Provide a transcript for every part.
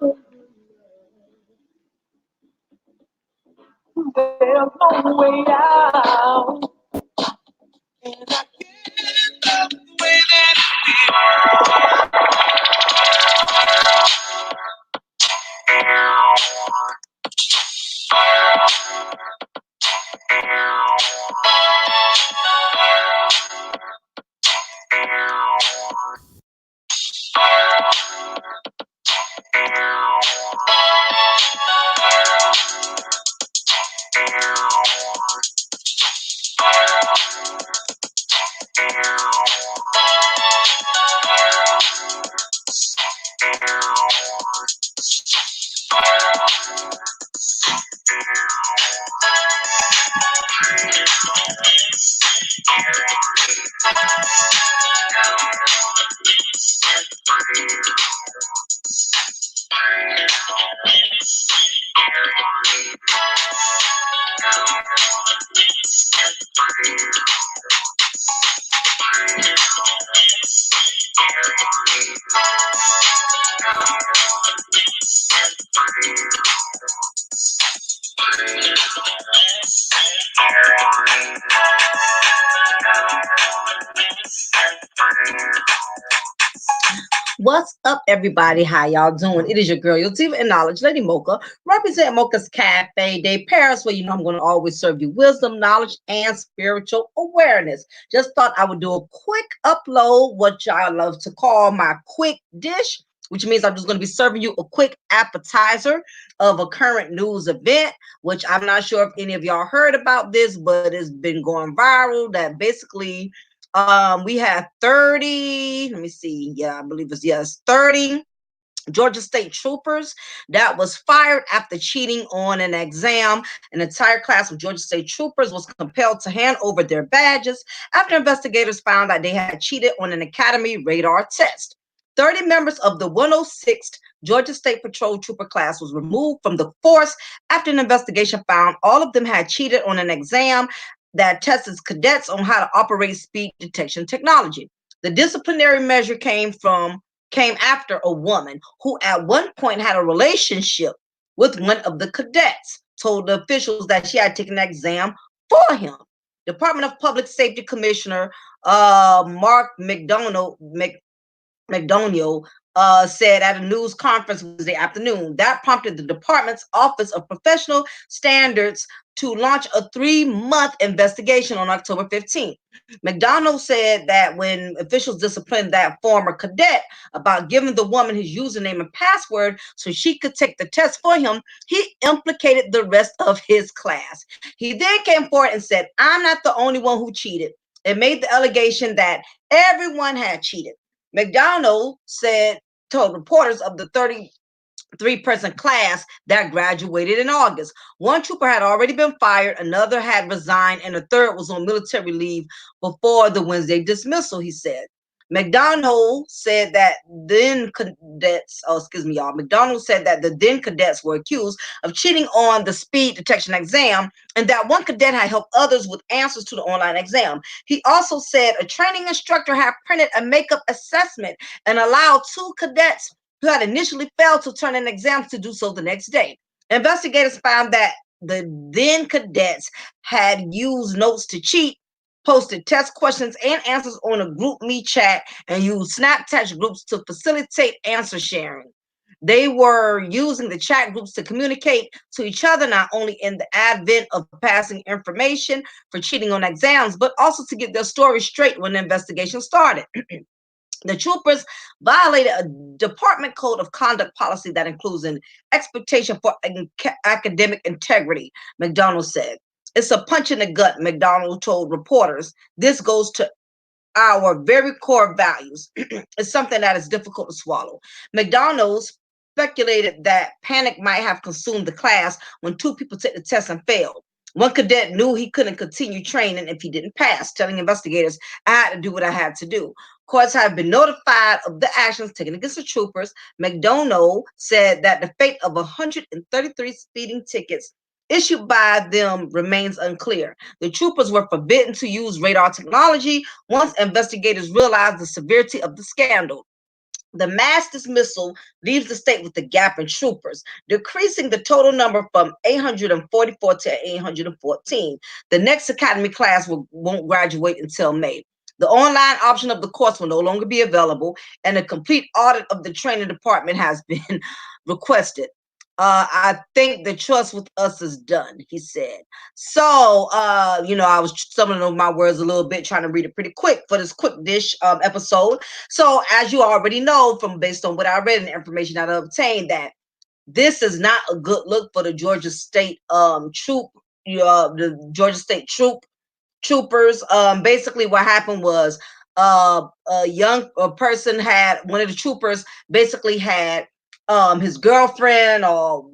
There's no way out. And I can't love the way that What's up, everybody? How y'all doing? It is your girl, your TV and knowledge, Lady Mocha, represent Mocha's Cafe de Paris, where you know I'm going to always serve you wisdom, knowledge, and spiritual awareness. Just thought I would do a quick upload, what y'all love to call my quick dish, which means I'm just going to be serving you a quick appetizer of a current news event, which I'm not sure if any of y'all heard about this, but it's been going viral. That basically we had 30, let me see, yeah, I believe it's, yes, 30 Georgia State troopers that was fired after cheating on an exam. An entire class of Georgia State troopers was compelled to hand over their badges after investigators found that they had cheated on an academy radar test. 30 members of the 106th Georgia State Patrol Trooper class was removed from the force after an investigation found all of them had cheated on an exam that tests cadets on how to operate speed detection technology. The disciplinary measure came after a woman who at one point had a relationship with one of the cadets told the officials that she had taken the exam for him. Department of Public Safety Commissioner Mark McDonald said at a news conference Wednesday afternoon. That prompted the department's Office of Professional Standards to launch a 3-month investigation on October 15th. McDonald said that when officials disciplined that former cadet about giving the woman his username and password so she could take the test for him, he implicated the rest of his class. He then came forward and said, "I'm not the only one who cheated," and made the allegation that everyone had cheated. McDonald told reporters of the 33-person class that graduated in August. One trooper had already been fired, another had resigned, and a third was on military leave before the Wednesday dismissal, he said. McDonald said that McDonald said that the then cadets were accused of cheating on the speed detection exam and that one cadet had helped others with answers to the online exam. He also said a training instructor had printed a makeup assessment and allowed 2 cadets who had initially failed to turn in exams to do so the next day. Investigators found that the then cadets had used notes to cheat, posted test questions and answers on a GroupMe chat, and used Snapchat groups to facilitate answer sharing. They were using the chat groups to communicate to each other, not only in the advent of passing information for cheating on exams, but also to get their story straight when the investigation started. The troopers violated a department code of conduct policy that includes an expectation for academic integrity, McDonald said. It's a punch in the gut, McDonald told reporters. This goes to our very core values. It's something that is difficult to swallow. McDonald speculated that panic might have consumed the class when 2 people took the test and failed. One cadet knew he couldn't continue training if he didn't pass, telling investigators, "I had to do what I had to do." Courts have been notified of the actions taken against the troopers. McDonald said that the fate of 133 speeding tickets issued by them remains unclear. The troopers were forbidden to use radar technology once investigators realized the severity of the scandal. The mass dismissal leaves the state with a gap in troopers, decreasing the total number from 844 to 814. The next academy class won't graduate until May. The online option of the course will no longer be available, and a complete audit of the training department has been requested. I think the trust with us is done, he said. So, I was stumbling over my words a little bit, trying to read it pretty quick for this quick dish episode. So, as you already know, from based on what I read and the information that I obtained, that this is not a good look for the Georgia State the Georgia State troopers. Basically, what happened was a young person had one of the troopers basically had his girlfriend or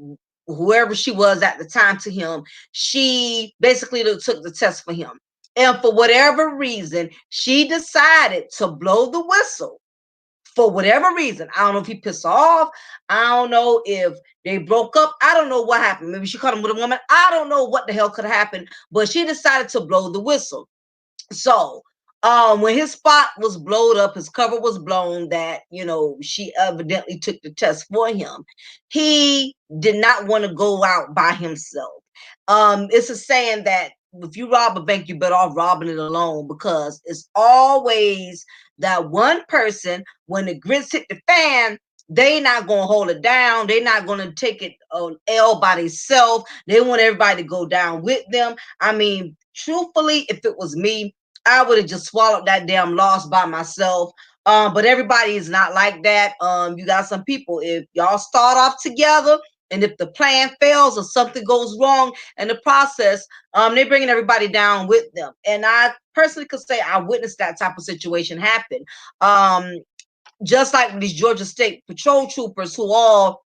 whoever she was at the time to him. She basically took the test for him, and for whatever reason, she decided to blow the whistle. For whatever reason, I don't know if he pissed off. I don't know if they broke up. I don't know what happened. Maybe she caught him with a woman. I don't know what the hell could have happened, but she decided to blow the whistle. So, when his spot was blowed up, his cover was blown, that, she evidently took the test for him. He did not want to go out by himself. It's a saying that if you rob a bank, you better off robbing it alone, because it's always that one person, when the grits hit the fan, they not gonna hold it down. They not gonna take it on L by themselves. They want everybody to go down with them. I mean, truthfully, if it was me, I would have just swallowed that damn loss by myself. But everybody is not like that. You got some people, if y'all start off together, and if the plan fails or something goes wrong in the process, they're bringing everybody down with them. And I personally could say I witnessed that type of situation happen. Just like these Georgia State Patrol troopers, who all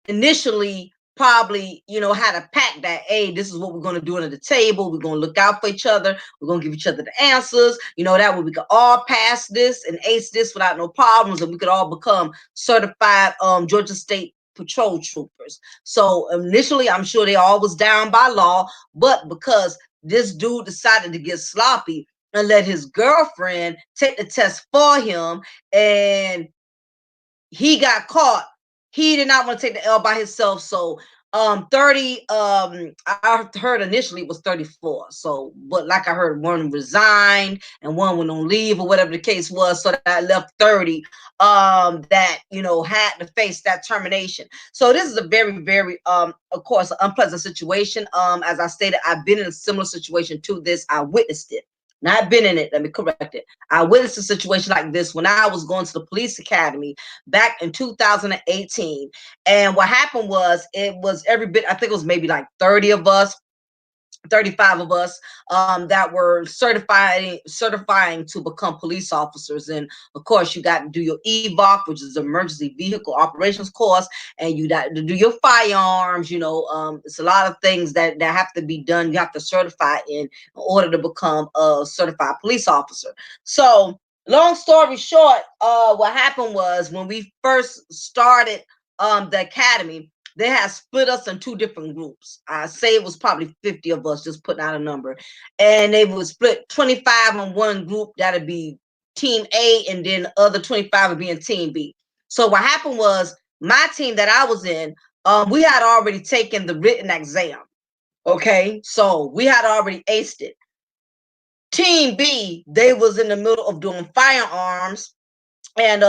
initially probably had a pact that, hey, this is what we're going to do under the table, we're going to look out for each other, we're going to give each other the answers, that way we could all pass this and ace this without no problems, and we could all become certified Georgia State Patrol troopers. So initially, I'm sure they all was down by law, but because this dude decided to get sloppy and let his girlfriend take the test for him, and he got caught, he did not want to take the L by himself. So 30, I heard initially it was 34. So, but like I heard, one resigned and one went on leave or whatever the case was. So that left 30 that had to face that termination. So this is a very, very of course, unpleasant situation. As I stated, I've been in a similar situation to this. I witnessed it. Not been in it, let me correct it. I witnessed a situation like this when I was going to the police academy back in 2018. And what happened was, it was every bit, I think it was maybe like 30 of us, 35 of us, that were certifying to become police officers. And of course, you got to do your EVOC, which is emergency vehicle operations course, and you got to do your firearms. It's a lot of things that have to be done. You have to certify in order to become a certified police officer. So long story short, what happened was, when we first started the academy, they had split us in two different groups. I say it was probably 50 of us, just putting out a number. And they would split 25 in one group, that'd be team A, and then the other 25 would be in team B. So what happened was, my team that I was in, we had already taken the written exam. Okay, so we had already aced it. Team B, they was in the middle of doing firearms and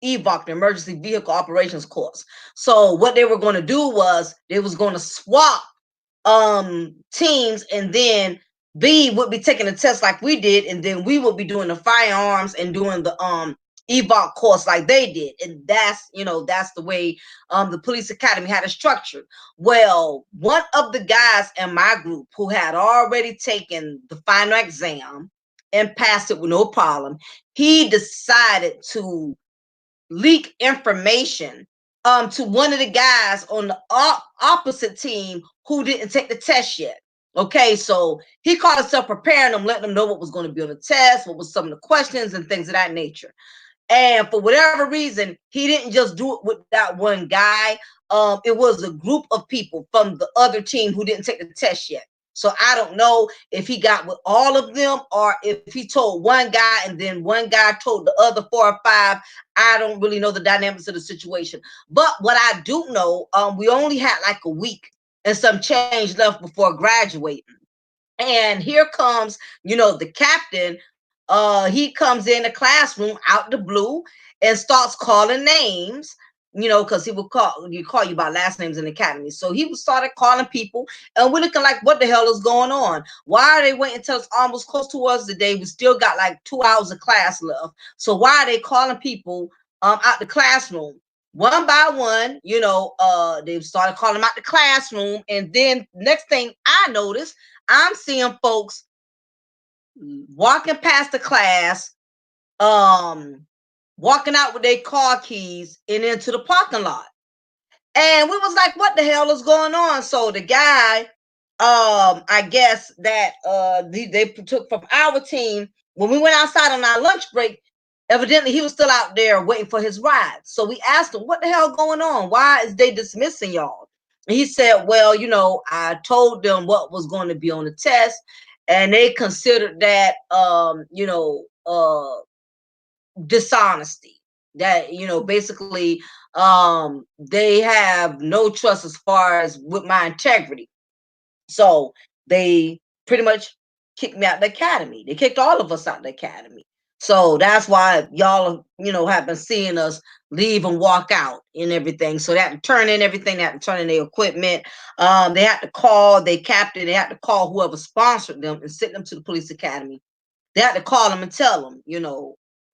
EVOC, the emergency vehicle operations course. So what they were going to do was, they was going to swap teams, and then B would be taking a test like we did, and then we would be doing the firearms and doing the EVOC course like they did. And that's the way the police academy had it structured. Well, one of the guys in my group, who had already taken the final exam and passed it with no problem, he decided to leak information to one of the guys on the opposite team who didn't take the test yet. Okay, so he caught himself preparing them, letting them know what was going to be on the test, what was some of the questions and things of that nature. And for whatever reason, he didn't just do it with that one guy. It was a group of people from the other team who didn't take the test yet. So I don't know if he got with all of them or if he told one guy and then one guy told the other 4 or 5. I don't really know the dynamics of the situation. But what I do know, we only had like a week and some change left before graduating. And here comes, the captain. He comes in the classroom out the blue and starts calling names. Because he will call you by last names in the academy. So he started calling people, and we're looking like, what the hell is going on? Why are they waiting until it's almost close towards the day? We still got like 2 hours of class left. So why are they calling people out the classroom? One by one, they started calling them out the classroom, and then next thing I noticed, I'm seeing folks walking past the class, um, walking out with their car keys and into the parking lot. And we was like, what the hell is going on? So the guy, I guess that they took from our team when we went outside on our lunch break. Evidently, he was still out there waiting for his ride. So we asked him, what the hell going on? Why is they dismissing y'all? And he said, well, I told them what was going to be on the test, and they considered that, dishonesty. That, basically, they have no trust as far as with my integrity. So they pretty much kicked me out of the academy. They kicked all of us out of the academy. So that's why y'all, have been seeing us leave and walk out and everything. So they had to turn in everything, they had to turn in their equipment. They had to call their captain, they had to call whoever sponsored them and send them to the police academy. They had to call them and tell them,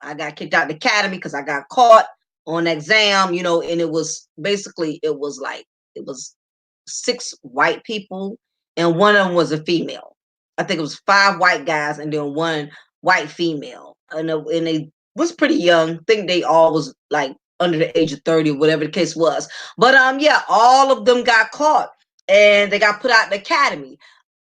I got kicked out of the academy because I got caught on exam, and it was basically, it was 6 white people, and one of them was a female. I think it was 5 white guys and then one white female, and they was pretty young. I think they all was like under the age of 30, whatever the case was. But yeah, all of them got caught and they got put out of the academy.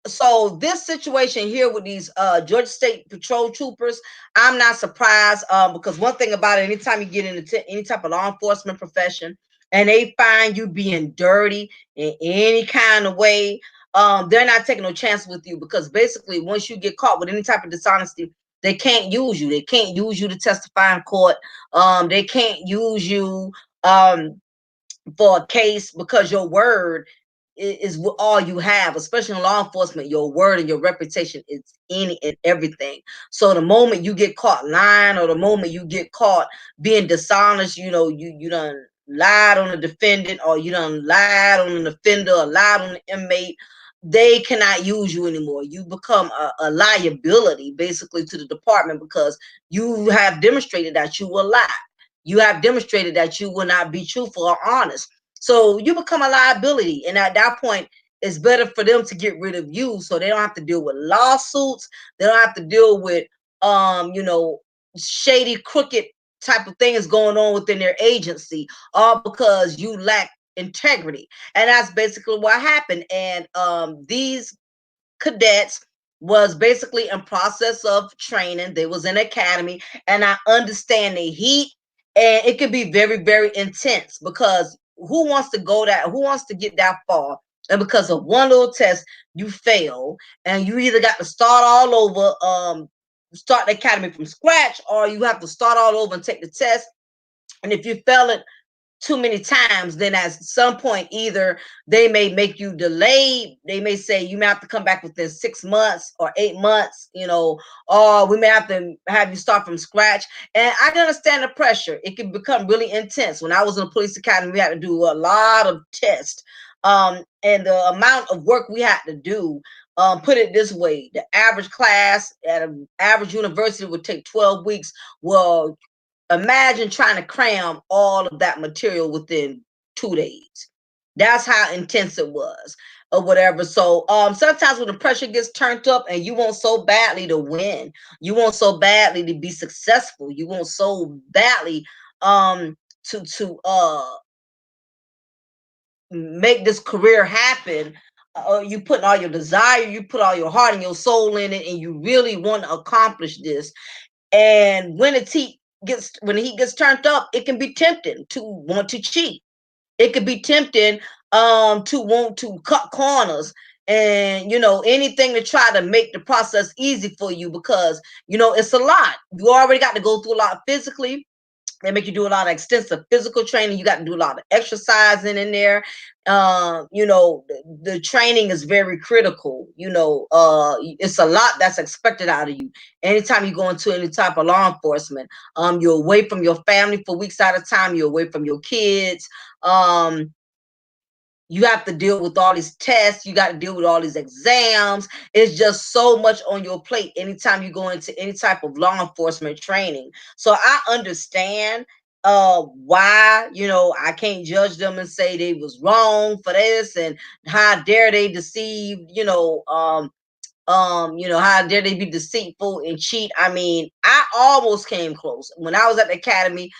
So this situation here with these Georgia State Patrol troopers, I'm not surprised, because one thing about it, anytime you get into any type of law enforcement profession and they find you being dirty in any kind of way, they're not taking no chance with you, because basically once you get caught with any type of dishonesty, they can't use you. They can't use you to testify in court. They can't use you for a case, because your word is all you have, especially in law enforcement. Your word and your reputation is any and everything. So the moment you get caught lying, or the moment you get caught being dishonest, you done lied on a defendant, or you done lied on an offender, or lied on an inmate, they cannot use you anymore. You become a liability basically to the department, because you have demonstrated that you will lie. You have demonstrated that you will not be truthful or honest. So you become a liability. And at that point, it's better for them to get rid of you, so they don't have to deal with lawsuits. They don't have to deal with shady, crooked type of things going on within their agency, all because you lack integrity. And that's basically what happened. And these cadets was basically in process of training. They was in academy, and I understand the heat, and it can be very, very intense, because who wants to go that? Who wants to get that far? And because of one little test, you fail, and you either got to start all over, start the academy from scratch, or you have to start all over and take the test. And if you fail it too many times, then at some point, either they may make you delayed. They may say you may have to come back within 6 months or 8 months, or we may have you start from scratch. And I can understand the pressure. It can become really intense. When I was in the police academy, we had to do a lot of tests. And the amount of work we had to do, put it this way, the average class at an average university would take 12 weeks. Well, imagine trying to cram all of that material within 2 days. That's how intense it was, or whatever. So sometimes when the pressure gets turned up and you want so badly to win, you want so badly to be successful, you want so badly to make this career happen. You put all your desire, you put all your heart and your soul in it, and you really want to accomplish this. And when he gets turned up, it can be tempting to want to cheat. It could be tempting to want to cut corners and anything to try to make the process easy for you, because it's a lot. You already got to go through a lot physically. They make you do a lot of extensive physical training. You got to do a lot of exercising in there. The training is very critical. It's a lot that's expected out of you. Anytime you go into any type of law enforcement, you're away from your family for weeks at a time. You're away from your kids. You have to deal with all these tests. You got to deal with all these exams. It's just so much on your plate anytime you go into any type of law enforcement training. So I understand why, I can't judge them and say they was wrong for this, and how dare they deceive, how dare they be deceitful and cheat. I mean, I almost came close when I was at the academy.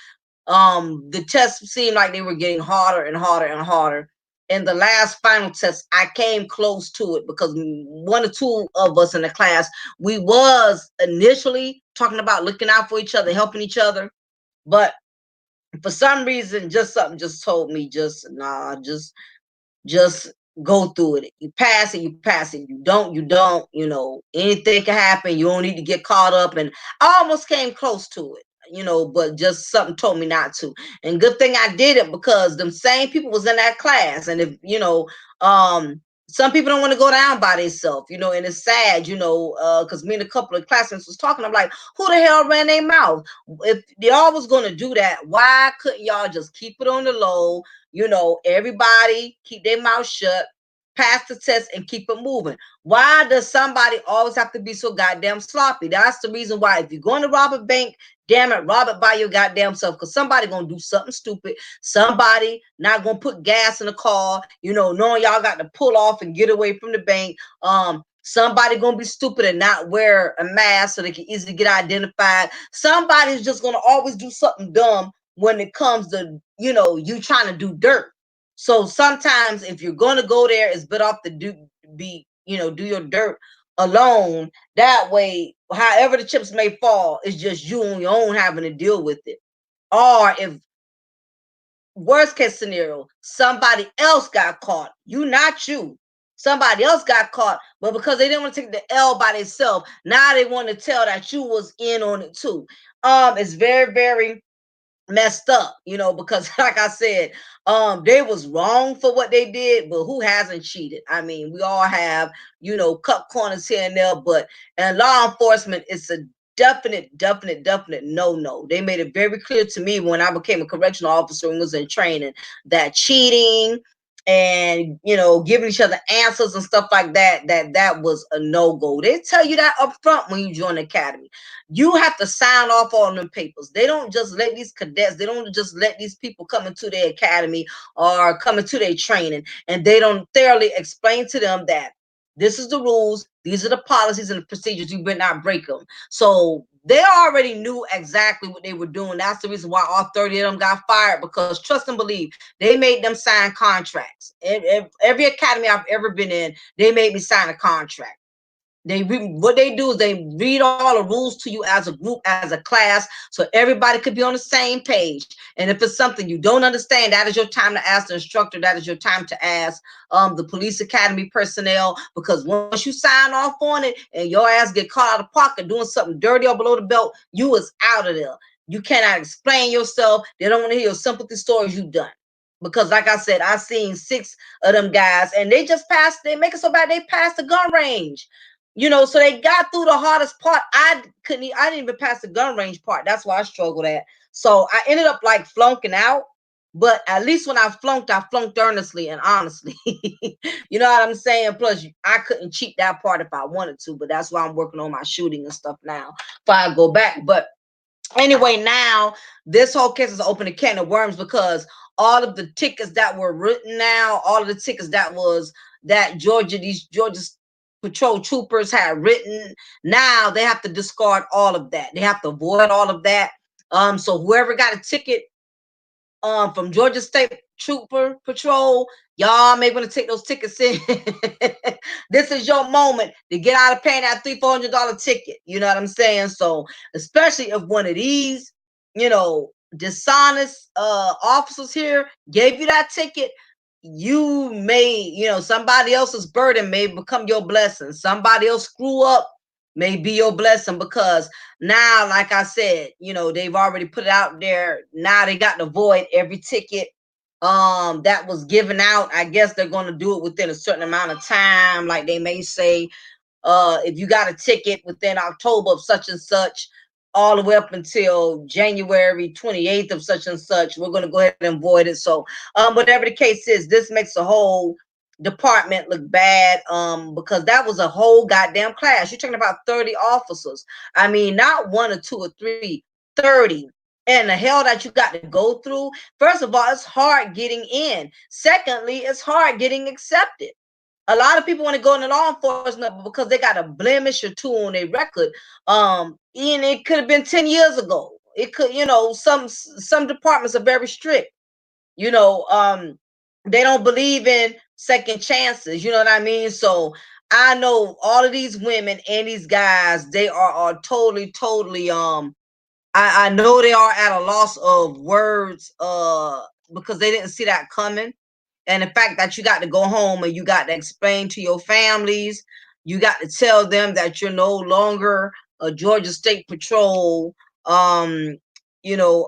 The tests seemed like they were getting harder and harder and harder. In the last final test, I came close to it, because one or two of us in the class, we was initially talking about looking out for each other, helping each other. But for some reason, just something just told me, just nah, just go through it. You pass it, you pass it. You don't, you don't. Anything can happen. You don't need to get caught up. And I almost came close to it, but just something told me not to. And good thing I did it, because them same people was in that class. And if some people don't want to go down by themselves, and it's sad, because me and a couple of classmates was talking. I'm like, who the hell ran their mouth? If y'all was going to do that, why couldn't y'all just keep it on the low? Everybody keep their mouth shut, pass the test, and keep it moving. Why does somebody always have to be so goddamn sloppy? That's the reason why. If you're going to rob a bank, damn it, rob it by your goddamn self, because somebody gonna do something stupid. Somebody not gonna put gas in the car, knowing y'all got to pull off and get away from the bank. Somebody gonna be stupid and not wear a mask so they can easily get identified. Somebody's just gonna always do something dumb when it comes to you trying to do dirt. So sometimes if you're going to go there, it's better off to do your dirt alone. That way, however the chips may fall, it's just you on your own having to deal with it. Or if worst case scenario, somebody else got caught, not you, somebody else got caught, but because they didn't want to take the L by themselves, now they want to tell that you was in on it too. It's very, very messed up, because like I said, they was wrong for what they did, but who hasn't cheated? I mean, we all have, cut corners here and there, but in law enforcement, it's a definite no. They made it very clear to me when I became a correctional officer and was in training, that cheating and giving each other answers and stuff like that was a no-go. They tell you that up front when you join the academy. You have to sign off on them papers. They don't just let these cadets, they don't just let these people come into their academy or come into their training, and they don't thoroughly explain to them that this is the rules, these are the policies and the procedures, you better not break them. So they already knew exactly what they were doing. That's the reason why all 30 of them got fired, because trust and believe, they made them sign contracts. Every academy I've ever been in, they made me sign a contract. What they do is they read all the rules to you as a group, as a class, so everybody could be on the same page. And if it's something you don't understand, that is your time to ask the instructor. That is your time to ask the police academy personnel, because once you sign off on it and your ass get caught out of pocket doing something dirty or below the belt, you is out of there. You cannot explain yourself. They don't want to hear your sympathy stories you've done. Because like I said, I've seen 6 of them guys, and they just passed, they make it so bad they passed the gun range. So they got through the hardest part. I didn't even pass the gun range part. That's why I struggled at. So I ended up like flunking out. But at least when I flunked earnestly and honestly. You know what I'm saying? Plus, I couldn't cheat that part if I wanted to. But that's why I'm working on my shooting and stuff now before I go back. But anyway, now this whole case is open a can of worms, because all of the tickets that were written now, all of the tickets that these Georgia patrol troopers had written, now they have to discard all of that. They have to void all of that. So whoever got a ticket from Georgia State Trooper Patrol, y'all may want to take those tickets in. This is your moment to get out of paying that $300-$400 ticket. You know what I'm saying? So especially if one of these, dishonest officers here gave you that ticket, you may, somebody else's burden may become your blessing. Somebody else screw up may be your blessing, because now, like I said, they've already put it out there. Now they got to void every ticket that was given out. I guess they're going to do it within a certain amount of time. Like they may say, if you got a ticket within October of such and such, all the way up until January 28th of such and such, we're going to go ahead and void it. So, whatever the case is, this makes the whole department look bad, because that was a whole goddamn class. You're talking about 30 officers. I mean, not one or two or three, 30. And the hell that you got to go through. First of all, it's hard getting in. Secondly, it's hard getting accepted. A lot of people want to go into law enforcement because they got a blemish or two on their record. And it could have been 10 years ago. It could, some departments are very strict. You know, they don't believe in second chances. You know what I mean? So I know all of these women and these guys, they are totally, totally I know they are at a loss of words because they didn't see that coming. And the fact that you got to go home and you got to explain to your families, you got to tell them that you're no longer a Georgia State Patrol um you know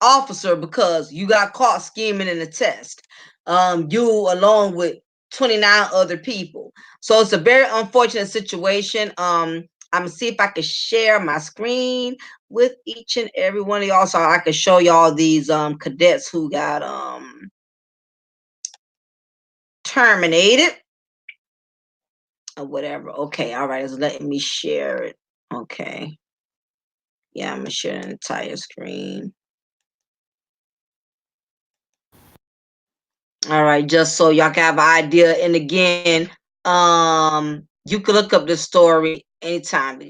officer because you got caught scheming in the test. You along with 29 other people. So it's a very unfortunate situation. I'm gonna see if I can share my screen with each and every one of y'all so I can show y'all these cadets who got terminated or whatever. Okay, all right, it's letting me share it. Okay. Yeah, I'm gonna share the entire screen. All right, just so y'all can have an idea. And again, you can look up the story anytime.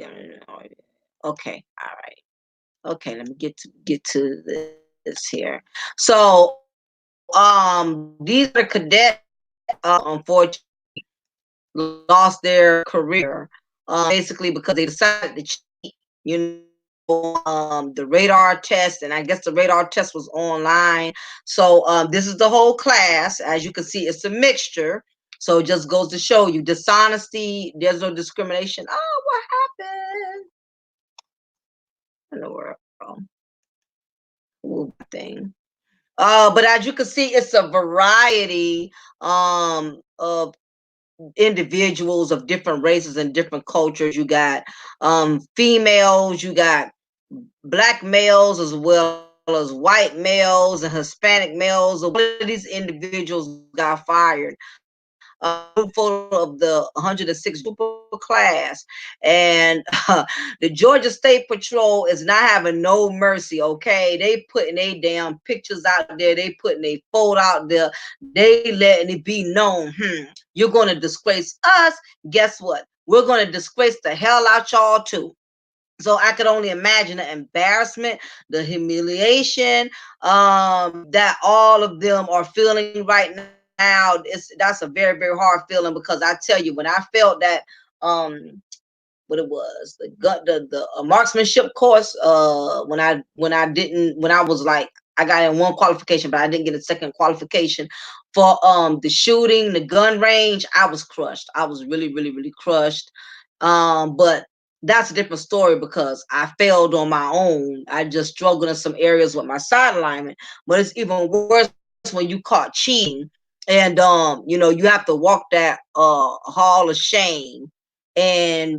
Okay, all right. Okay, let me get to this here. So, these are the cadets, unfortunately lost their career, basically because they decided to cheat. The radar test, and I guess the radar test was online. So this is the whole class. As you can see, it's a mixture. So it just goes to show you dishonesty. There's no discrimination. Oh, what happened in the world? Thing. But as you can see, it's a variety of individuals of different races and different cultures. You got females, you got black males, as well as white males and Hispanic males. One of these individuals got fired. Group photo of the 106 super class, and the Georgia State Patrol is not having no mercy. Okay, they putting their damn pictures out there. They putting their photo out there. They letting it be known. You're going to disgrace us. Guess what? We're going to disgrace the hell out y'all too. So I could only imagine the embarrassment, the humiliation that all of them are feeling right now. That's a very, very hard feeling, because I tell you, when I felt that um what it was, the marksmanship course, when I was like, I got in one qualification, but I didn't get a second qualification for the shooting, the gun range. I was crushed. I was really, really, really crushed. But that's a different story because I failed on my own. I just struggled in some areas with my side alignment. But it's even worse when you caught cheating, and you have to walk that hall of shame, and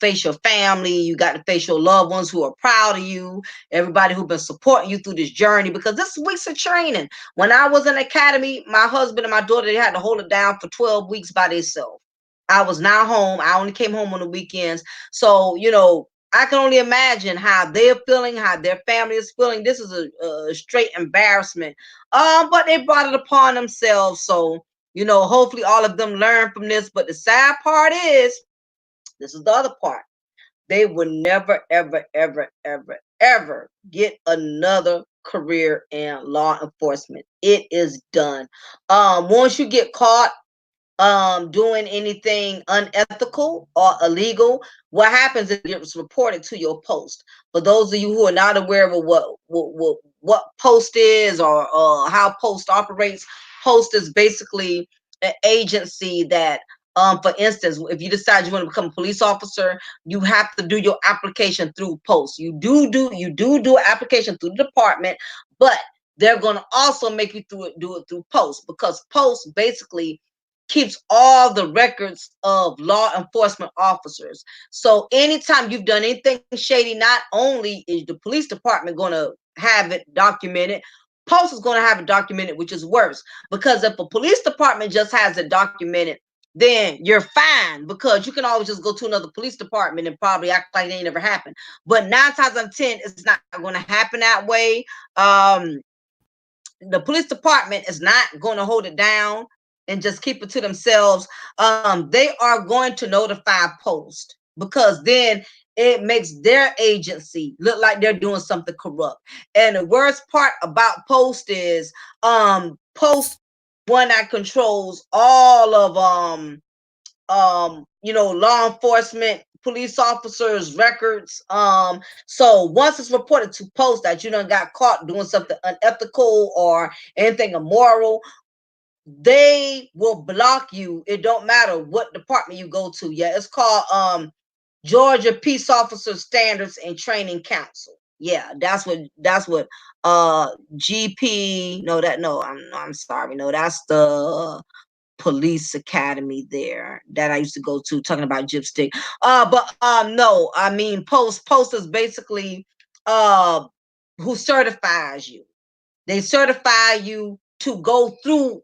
face your family. You got to face your loved ones who are proud of you, everybody who's been supporting you through this journey, because this is weeks of training. When I was in academy, my husband and my daughter, they had to hold it down for 12 weeks by themselves. I was now home. I only came home on the weekends. So I can only imagine how they're feeling, how their family is feeling. This is a straight embarrassment, but they brought it upon themselves. So hopefully all of them learn from this. But the sad part is, this is the other part. They will never, ever, ever, ever, ever get another career in law enforcement. It is done. Once you get caught doing anything unethical or illegal, what happens is it gets reported to your post. For those of you who are not aware of what Post is or how Post operates. Post is basically an agency that, for instance, if you decide you want to become a police officer, you have to do your application through Post. You do application through the department, but they're going to also make you do it through Post, because Post basically keeps all the records of law enforcement officers. So anytime you've done anything shady, not only is the police department going to have it documented, Post is going to have it documented, which is worse, because if a police department just has it documented, then you're fine, because you can always just go to another police department and probably act like it ain't never happened. But 9 times out of 10, it's not going to happen that way. The police department is not going to hold it down and just keep it to themselves. They are going to notify Post, because then it makes their agency look like they're doing something corrupt. And the worst part about Post is Post one that controls all of law enforcement, police officers records. So once it's reported to Post that you done got caught doing something unethical or anything immoral, they will block you. It don't matter what department you go to. Yeah, it's called Georgia Peace Officer Standards and Training Council. Yeah, that's what GP. I'm sorry, no, that's the police academy there that I used to go to, talking about Gypstick. But no, I mean Post is basically uh who certifies you. They certify you to go through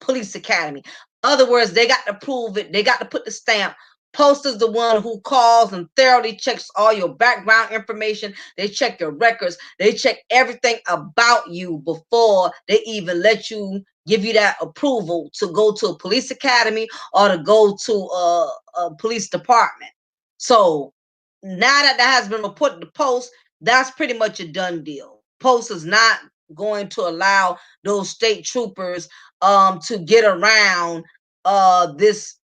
police academy. Other words, they got to prove it. They got to put the stamp. Post is the one who calls and thoroughly checks all your background information. They check your records. They check everything about you before they even let you give you that approval to go to a police academy or to go to a police department. So now that has been reported to Post, that's pretty much a done deal. Post is not going to allow those state troopers to get around this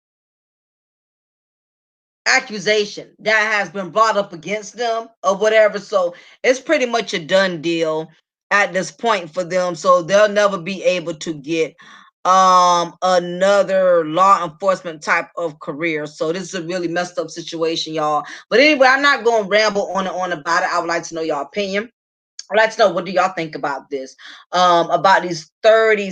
accusation that has been brought up against them or whatever. So it's pretty much a done deal at this point for them. So they'll never be able to get another law enforcement type of career. So this is a really messed up situation, y'all. But anyway, I'm not going to ramble on and on about it. I would like to know your opinion. I'd like to know, what do y'all think about this? About these 30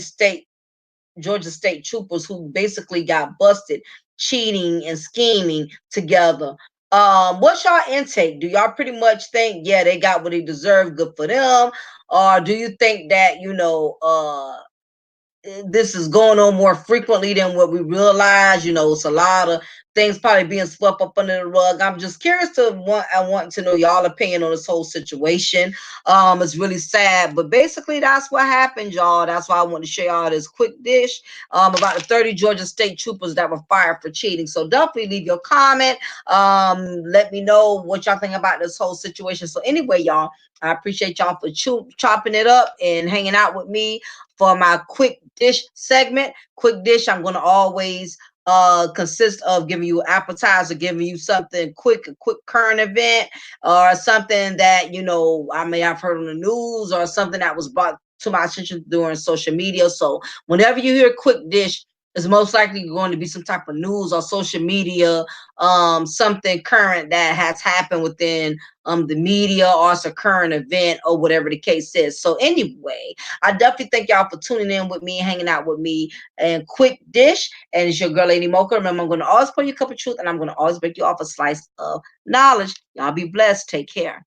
Georgia state troopers who basically got busted cheating and scheming together. What's y'all intake? Do y'all pretty much think, yeah, they got what they deserve, good for them? Or do you think that, this is going on more frequently than what we realize? It's a lot of things probably being swept up under the rug. I'm just curious I want to know y'all opinion on this whole situation. It's really sad, but basically that's what happened, y'all. That's why I want to share y'all this quick dish about the 30 Georgia state troopers that were fired for cheating. So definitely leave your comment. Let me know what y'all think about this whole situation. So anyway, y'all, I appreciate y'all for chopping it up and hanging out with me for my quick dish segment. Quick dish, I'm going to always consist of giving you appetizer, giving you something quick, a quick current event, or something that I may have heard on the news, or something that was brought to my attention during social media. So whenever you hear quick dish, it's most likely going to be some type of news or social media, something current that has happened within the media, or it's a current event, or whatever the case is. So anyway, I definitely thank y'all for tuning in with me, hanging out with me, and quick dish. And it's your girl, Lady Mocha. Remember, I'm going to always pour you a cup of truth, and I'm going to always break you off a slice of knowledge. Y'all be blessed. Take care.